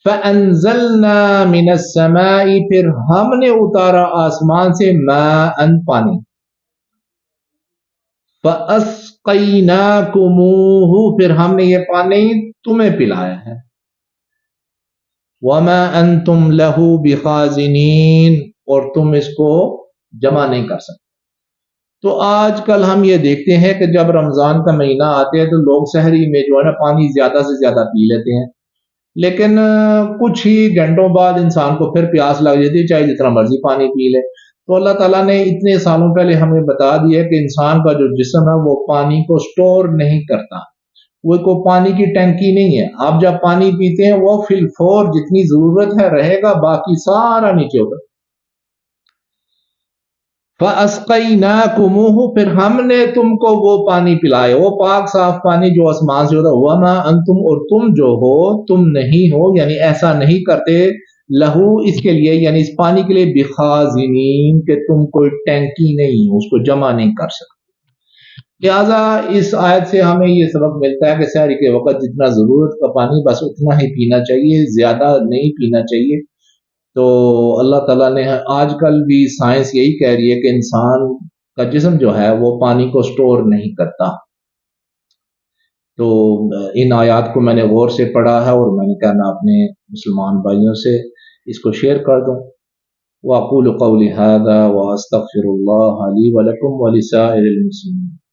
فَأَنزَلْنَا مِنَ السَّمَاءِ، پھر ہم نے اتارا آسمان سے ماءً پانی، فَأَسْقَيْنَاكُمُوهُ پھر ہم نے یہ پانی تمہیں پلایا ہے، وَمَا أَنْتُمْ لَهُ بِخَازِنِينَ اور تم اس کو جمع نہیں کر سکتے۔ تو آج کل ہم یہ دیکھتے ہیں کہ جب رمضان کا مہینہ آتے ہیں تو لوگ سحری میں جو ہے نا پانی زیادہ سے زیادہ پی لیتے ہیں، لیکن کچھ ہی گھنٹوں بعد انسان کو پھر پیاس لگ جاتی ہے، چاہے جتنا مرضی پانی پی لے۔ تو اللہ تعالیٰ نے اتنے سالوں پہلے ہمیں بتا دیا کہ انسان کا جو جسم ہے وہ پانی کو سٹور نہیں کرتا، وہ کوئی پانی کی ٹینکی نہیں ہے۔ آپ جب پانی پیتے ہیں وہ فی الفور جتنی ضرورت ہے رہے گا، باقی سارا نیچے ہوگا۔ فَأَسْقَيْنَاكُمُوهُ پھر ہم نے تم کو وہ پانی پلائے، وہ پاک صاف پانی جو آسمان سے ہوتا ہے، وَمَا أَنْتُمْ اور تم جو ہو، تم نہیں ہو یعنی ایسا نہیں کرتے، لہو اس کے لیے یعنی اس پانی کے لیے، بِخَازِنِينَ کہ تم کوئی ٹینکی نہیں ہو، اس کو جمع نہیں کر سکتے۔ لہٰذا اس آیت سے ہمیں یہ سبق ملتا ہے کہ سحری کے وقت جتنا ضرورت کا پانی بس اتنا ہی پینا چاہیے، زیادہ نہیں پینا چاہیے۔ تو اللہ تعالیٰ نے آج کل بھی سائنس یہی کہہ رہی ہے کہ انسان کا جسم جو ہے وہ پانی کو سٹور نہیں کرتا۔ تو ان آیات کو میں نے غور سے پڑھا ہے اور میں نے کہا میں اپنے مسلمان بھائیوں سے اس کو شیئر کر دوں۔ وَأَقُولُ قَوْلِي هَذَا وَأَسْتَغْفِرُ اللَّهَ لِي وَلَكُمْ وَلِسَائِرِ الْمُسْلِمِينَ۔